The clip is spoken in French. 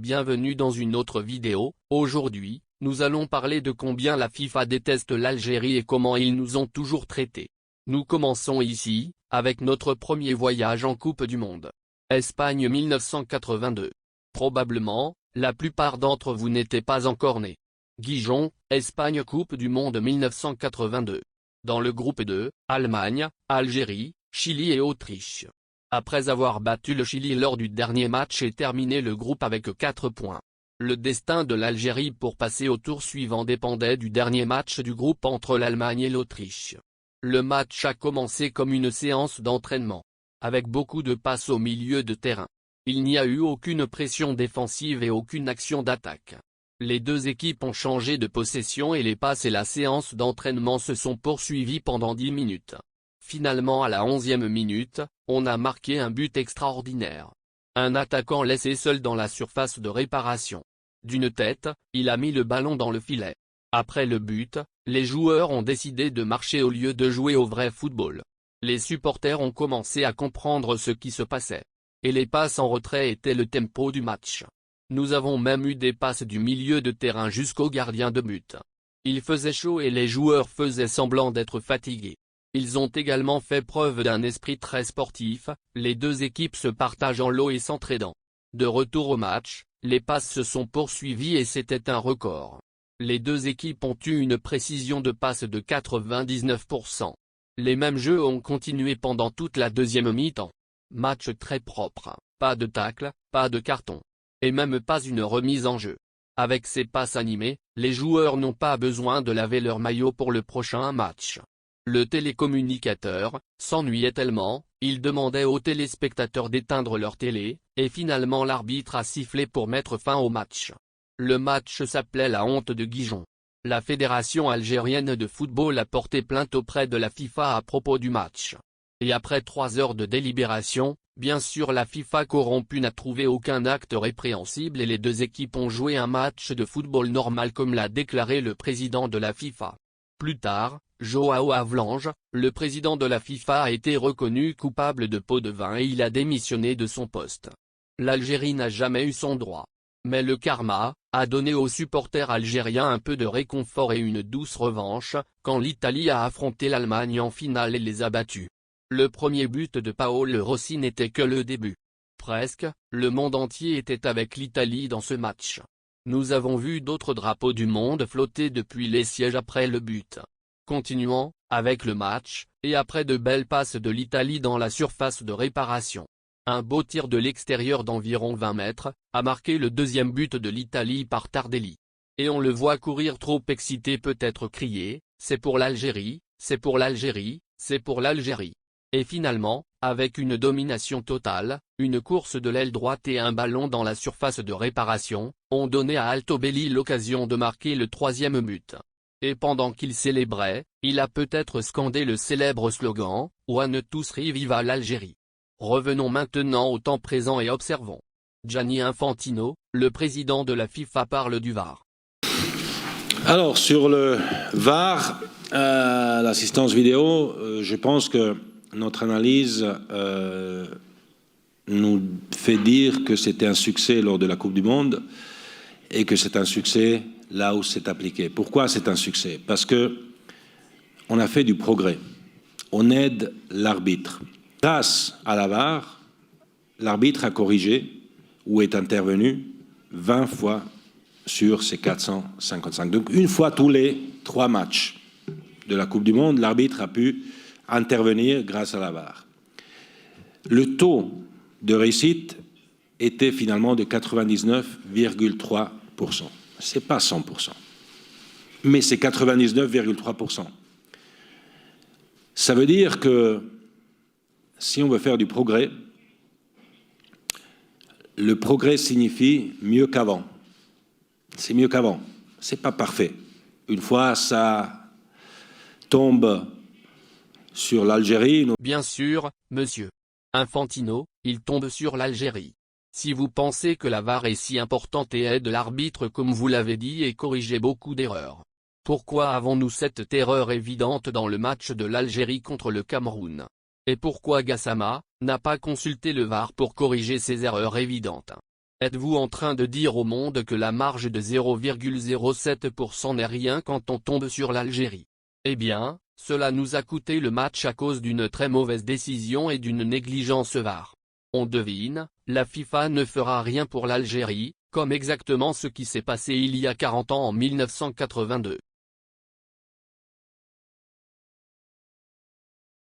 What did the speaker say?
bienvenue dans une autre vidéo. Aujourd'hui, nous allons parler de combien la FIFA déteste l'Algérie et comment ils nous ont toujours traités. Nous commençons ici, avec notre premier voyage en Coupe du Monde. Espagne 1982. Probablement, la plupart d'entre vous n'étaient pas encore nés. Gijón, Espagne Coupe du Monde 1982. Dans le groupe 2, Allemagne, Algérie, Chili et Autriche. Après avoir battu le Chili lors du dernier match et terminé le groupe avec 4 points. Le destin de l'Algérie pour passer au tour suivant dépendait du dernier match du groupe entre l'Allemagne et l'Autriche. Le match a commencé comme une séance d'entraînement, avec beaucoup de passes au milieu de terrain. Il n'y a eu aucune pression défensive et aucune action d'attaque. Les deux équipes ont changé de possession et les passes et la séance d'entraînement se sont poursuivies pendant 10 minutes. Finalement à la 11e minute, on a marqué un but extraordinaire. Un attaquant laissé seul dans la surface de réparation. D'une tête, il a mis le ballon dans le filet. Après le but, les joueurs ont décidé de marcher au lieu de jouer au vrai football. Les supporters ont commencé à comprendre ce qui se passait. Et les passes en retrait étaient le tempo du match. Nous avons même eu des passes du milieu de terrain jusqu'au gardien de but. Il faisait chaud et les joueurs faisaient semblant d'être fatigués. Ils ont également fait preuve d'un esprit très sportif, les deux équipes se partageant l'eau et s'entraidant. De retour au match, les passes se sont poursuivies et c'était un record. Les deux équipes ont eu une précision de passe de 99%. Les mêmes jeux ont continué pendant toute la deuxième mi-temps. Match très propre, pas de tacle, pas de carton. Et même pas une remise en jeu. Avec ces passes animées, les joueurs n'ont pas besoin de laver leur maillot pour le prochain match. Le télécommunicateur s'ennuyait tellement, il demandait aux téléspectateurs d'éteindre leur télé, et finalement l'arbitre a sifflé pour mettre fin au match. Le match s'appelait la honte de Gijón. La fédération algérienne de football a porté plainte auprès de la FIFA à propos du match. Et après 3 heures de délibération, bien sûr la FIFA corrompue n'a trouvé aucun acte répréhensible et les deux équipes ont joué un match de football normal comme l'a déclaré le président de la FIFA. Plus tard, João Havelange, le président de la FIFA a été reconnu coupable de pot de vin et il a démissionné de son poste. L'Algérie n'a jamais eu son droit. Mais le karma a donné aux supporters algériens un peu de réconfort et une douce revanche, quand l'Italie a affronté l'Allemagne en finale et les a battus. Le premier but de Paolo Rossi n'était que le début. Presque, le monde entier était avec l'Italie dans ce match. Nous avons vu d'autres drapeaux du monde flotter depuis les sièges après le but. Continuons, avec le match, et après de belles passes de l'Italie dans la surface de réparation. Un beau tir de l'extérieur d'environ 20 mètres, a marqué le deuxième but de l'Italie par Tardelli. Et on le voit courir trop excité peut-être crier, c'est pour l'Algérie, c'est pour l'Algérie, c'est pour l'Algérie. Et finalement, avec une domination totale, une course de l'aile droite et un ballon dans la surface de réparation, ont donné à Altobelli l'occasion de marquer le troisième but. Et pendant qu'il célébrait, il a peut-être scandé le célèbre slogan « One two three viva l'Algérie ». Revenons maintenant au temps présent et observons. Gianni Infantino, le président de la FIFA parle du VAR. Alors sur le VAR, l'assistance vidéo, je pense que notre analyse nous fait dire que c'était un succès lors de la Coupe du Monde et que c'est un succès là où c'est appliqué. Pourquoi c'est un succès? Parce que on a fait du progrès. On aide l'arbitre. Grâce à la VAR, l'arbitre a corrigé ou est intervenu 20 fois sur ces 455. Donc une fois tous les 3 matchs de la Coupe du Monde, l'arbitre a pu intervenir grâce à la VAR. Le taux de réussite était finalement de 99,3%. Ce n'est pas 100%, mais c'est 99,3%. Ça veut dire que si on veut faire du progrès, le progrès signifie mieux qu'avant. C'est mieux qu'avant. Ce n'est pas parfait. Une fois ça tombe sur l'Algérie. Bien sûr, monsieur Infantino, il tombe sur l'Algérie. Si vous pensez que la VAR est si importante et aide l'arbitre comme vous l'avez dit et corrigez beaucoup d'erreurs, pourquoi avons-nous cette erreur évidente dans le match de l'Algérie contre le Cameroun? Et pourquoi Gassama n'a pas consulté le VAR pour corriger ces erreurs évidentes? Êtes-vous en train de dire au monde que la marge de 0,07% n'est rien quand on tombe sur l'Algérie? Eh bien, cela nous a coûté le match à cause d'une très mauvaise décision et d'une négligence VAR. On devine, la FIFA ne fera rien pour l'Algérie, comme exactement ce qui s'est passé il y a 40 ans en 1982.